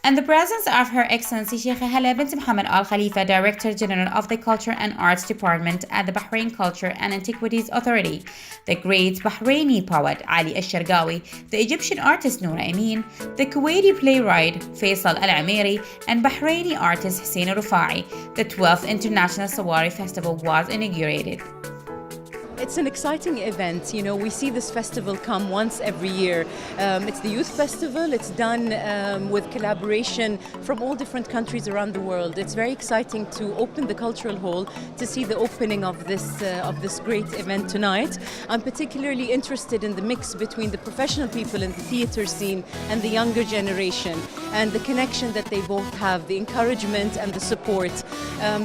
and the presence of Her Excellency Sheikha Hala bint Mohammed Al Khalifa, Director General of the Culture and Arts Department at the Bahrain Culture and Antiquities Authority, the great Bahraini poet Ali Al-Sharqawi, the Egyptian artist Noura Amin, the Kuwaiti playwright Faisal Al-Amiri, and Bahraini artist Hussein Rufai. The 12th International Sawari Festival was inaugurated. It's an exciting event. You know, we see this festival come once every year. It's the youth festival. It's done with collaboration from all different countries around the world. It's very exciting to open the cultural hall to see the opening of this great event tonight. I'm particularly interested in the mix between the professional people in the theater scene and the younger generation, and the connection that they both have, the encouragement and the support.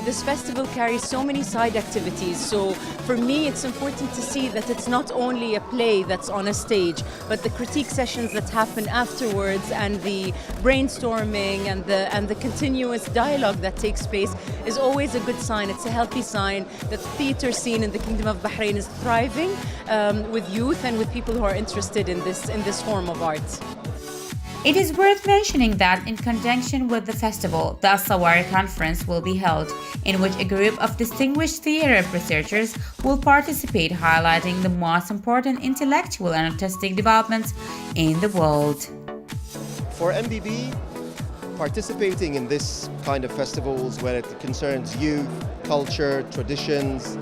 This festival carries so many side activities. So for me, it's important to see that it's not only a play that's on a stage, but the critique sessions that happen afterwards, and the brainstorming and the continuous dialogue that takes place is always a good sign. It's a healthy sign that the theater scene in the Kingdom of Bahrain is thriving with youth and with people who are interested in this form of art. It is worth mentioning that in conjunction with the festival, the Sawari Conference will be held, in which a group of distinguished theater researchers will participate, highlighting the most important intellectual and artistic developments in the world. For MBB, participating in this kind of festivals where it concerns youth, culture, traditions,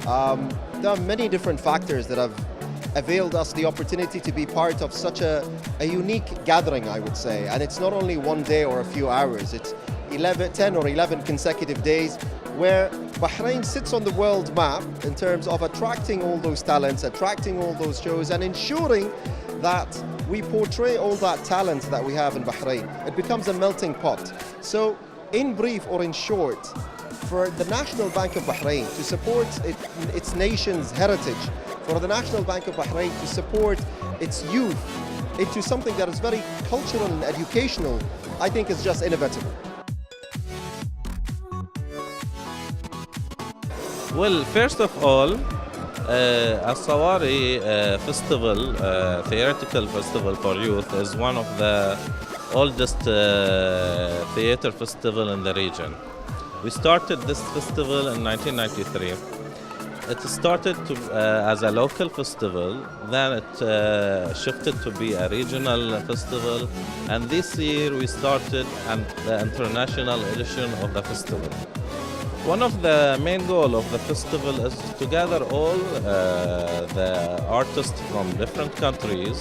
there are many different factors that have availed us the opportunity to be part of such a unique gathering, I would say. And it's not only one day or a few hours, it's 10 or 11 consecutive days where Bahrain sits on the world map in terms of attracting all those talents, attracting all those shows, and ensuring that we portray all that talent that we have in Bahrain. It becomes a melting pot. So in brief or in short, for the National Bank of Bahrain to support its nation's heritage, for the National Bank of Bahrain to support its youth into something that is very cultural and educational, I think is just inevitable. Well, first of all, Al-Sawari Festival, theoretical festival for youth, is one of the oldest theater festival in the region. We started this festival in 1993. It started as a local festival, then it shifted to be a regional festival, and this year we started the international edition of the festival. One of the main goals of the festival is to gather all the artists from different countries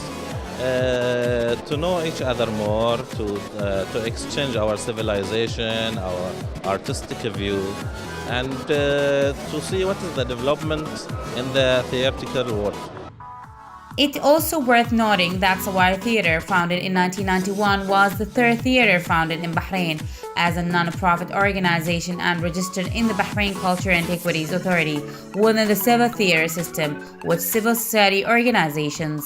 to know each other more, to exchange our civilization, our artistic view, and to see what is the development in the theatrical world. It's also worth noting that Sawari Theatre, founded in 1991, was the third theatre founded in Bahrain as a non-profit organization and registered in the Bahrain Culture and Antiquities Authority within the civil theatre system with civil society organizations.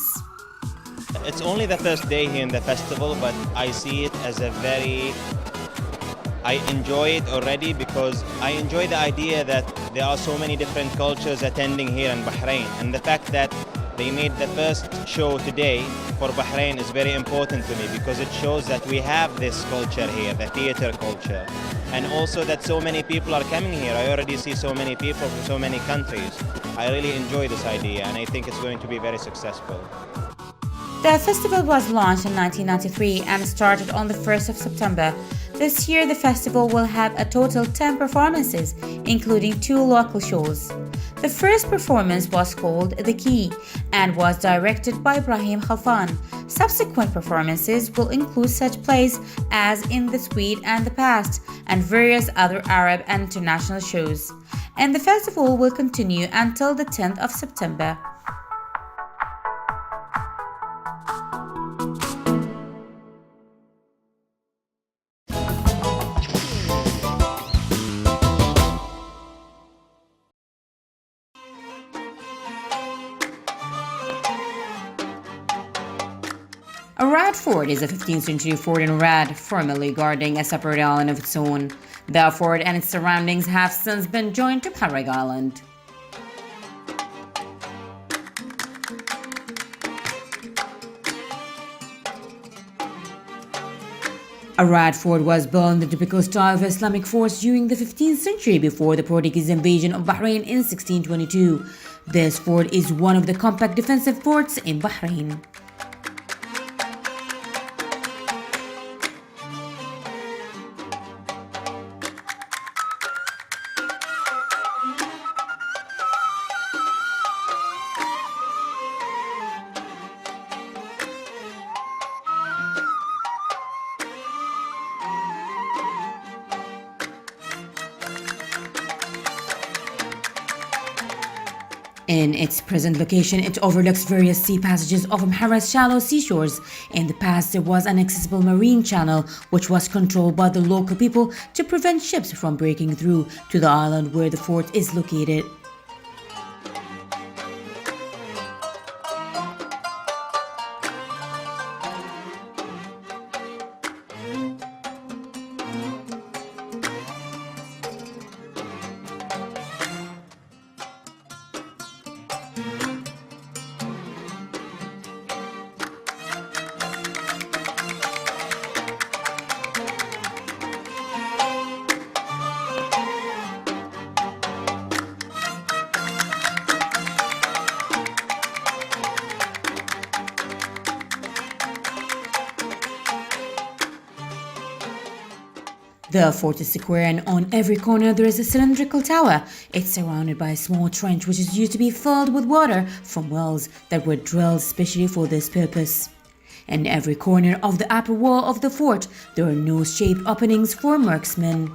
It's only the first day here in the festival, but I see it as I enjoy it already because I enjoy the idea that there are so many different cultures attending here in Bahrain, and the fact that they made the first show today for Bahrain is very important to me because it shows that we have this culture here, the theater culture, and also that so many people are coming here. I already see so many people from so many countries. I really enjoy this idea, and I think it's going to be very successful. The festival was launched in 1993 and started on the 1st of September. This year, the festival will have a total 10 performances, including 2 local shows. The first performance was called The Key and was directed by Ibrahim Khalfan. Subsequent performances will include such plays as In the Sweet and the Past and various other Arab and international shows. And the festival will continue until the 10th of September. A Rad fort is a 15th century fort in Rad, formerly guarding a separate island of its own. The fort and its surroundings have since been joined to Padraig Island. A rat fort was built in the typical style of Islamic forts during the 15th century before the Portuguese invasion of Bahrain in 1622. This fort is one of the compact defensive forts in Bahrain. In its present location, it overlooks various sea passages of Bahrain's shallow seashores. In the past, there was an accessible marine channel which was controlled by the local people to prevent ships from breaking through to the island where the fort is located. The fort is square and on every corner there is a cylindrical tower. It's surrounded by a small trench which is used to be filled with water from wells that were drilled specially for this purpose. In every corner of the upper wall of the fort, there are nose-shaped openings for marksmen.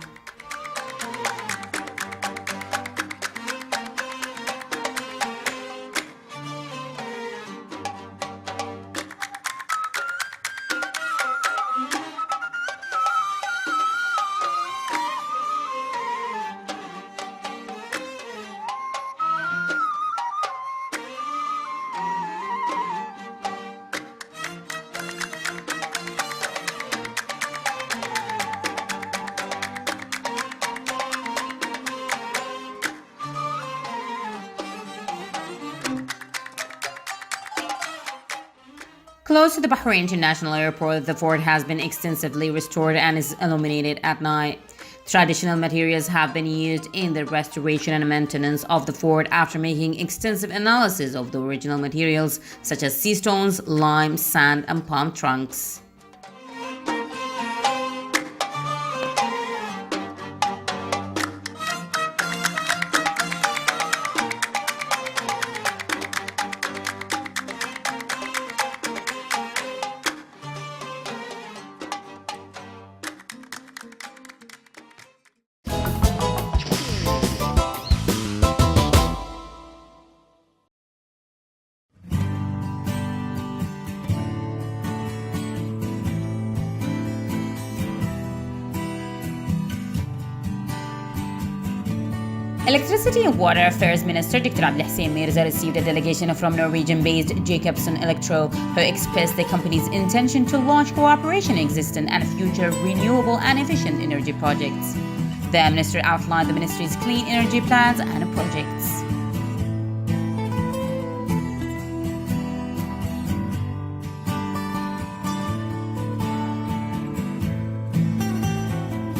Close to the Bahrain International Airport, the fort has been extensively restored and is illuminated at night. Traditional materials have been used in the restoration and maintenance of the fort after making extensive analysis of the original materials such as sea stones, lime, sand, and palm trunks. Electricity and Water Affairs Minister Dr. Abdelhassan Mirza received a delegation from Norwegian-based Jacobson Electro, who expressed the company's intention to launch cooperation existing and future renewable and efficient energy projects. The minister outlined the ministry's clean energy plans and projects.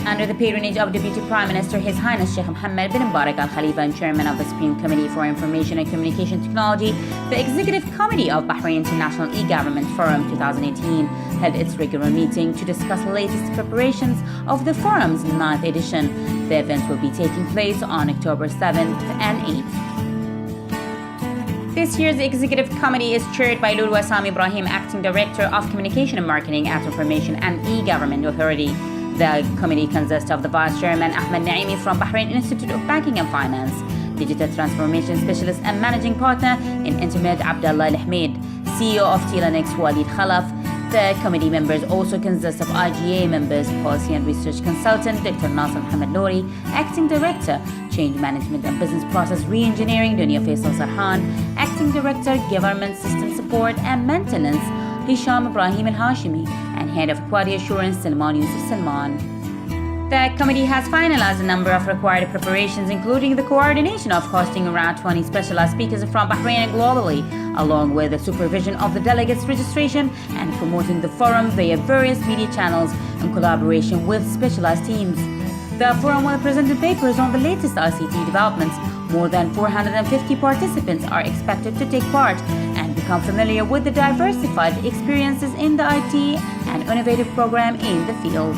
Under the patronage of Deputy Prime Minister His Highness Sheikh Mohammed bin Mbarak Al Khalifa and Chairman of the Supreme Committee for Information and Communication Technology, the Executive Committee of Bahrain International E-Government Forum 2018 held its regular meeting to discuss the latest preparations of the forum's 9th edition. The event will be taking place on October 7th and 8th. This year's Executive Committee is chaired by Lulu Assam Ibrahim, Acting Director of Communication and Marketing at Information and E-Government Authority. The committee consists of the Vice Chairman Ahmed Naimi from Bahrain Institute of Banking and Finance, Digital Transformation Specialist and Managing Partner in Intermed Abdullah Al-Ahmed, CEO of Telenex Walid Khalaf. The committee members also consist of IGA members, Policy and Research Consultant Dr. Nasser Mohammed Nouri, Acting Director, Change Management and Business Process Reengineering Dunya Faisal Sarhan, Acting Director, Government System Support and Maintenance Hisham Ibrahim Al-Hashimi, and Head of Quality Assurance Salman Yusuf Salman. The committee has finalized a number of required preparations, including the coordination of hosting around 20 specialized speakers from Bahrain and globally, along with the supervision of the delegates' registration and promoting the forum via various media channels in collaboration with specialized teams. The forum will present papers on the latest ICT developments. More than 450 participants are expected to take part and become familiar with the diversified experiences in the IT and innovative program in the field.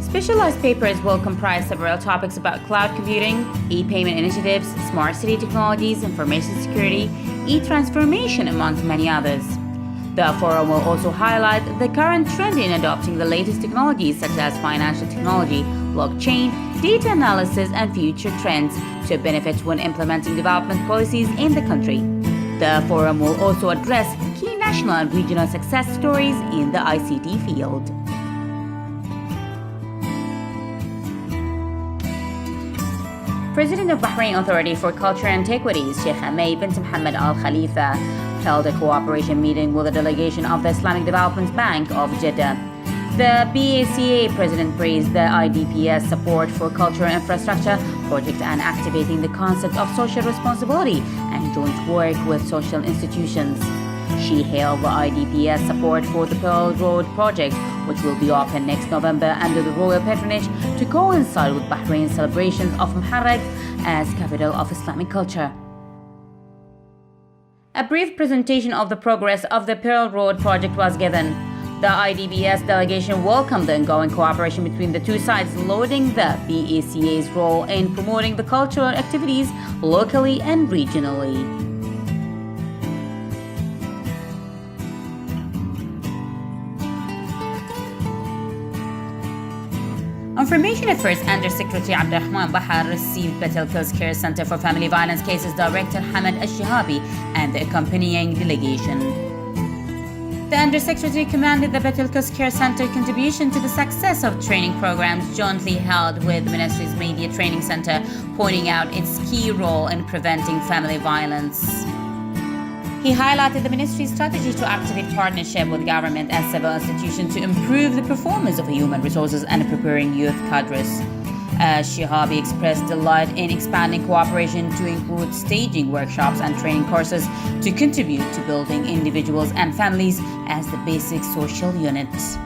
Specialized papers will comprise several topics about cloud computing, e-payment initiatives, smart city technologies, information security, e-transformation, among many others. The forum will also highlight the current trend in adopting the latest technologies such as financial technology, blockchain, data analysis, and future trends to benefit when implementing development policies in the country. The forum will also address key national and regional success stories in the ICT field. President of Bahrain Authority for Culture and Antiquities, Sheikh Amay bint Mohammed Al Khalifa, held a cooperation meeting with a delegation of the Islamic Development Bank of Jeddah. The BACA president praised the IDPS support for cultural infrastructure project and activating the concept of social responsibility and joint work with social institutions. She hailed the IDPS support for the Pearl Road project, which will be open next November under the royal patronage to coincide with Bahrain's celebrations of Muharram as capital of Islamic culture. A brief presentation of the progress of the Pearl Road project was given. The IDPS delegation welcomed the ongoing cooperation between the two sides, lauding the BACA's role in promoting the cultural activities locally and regionally. Information Affairs Under-Secretary Abdurrahman Bahar received Battlefields Care Center for Family Violence Cases Director Hamad Al-Shihabi and the accompanying delegation. The Undersecretary commended the Battlefields Care Center contribution to the success of training programs jointly held with the Ministry's Media Training Center, pointing out its key role in preventing family violence. He highlighted the ministry's strategy to activate partnership with government and civil institutions to improve the performance of human resources and preparing youth cadres. Shihabi expressed delight in expanding cooperation to include staging workshops and training courses to contribute to building individuals and families as the basic social units.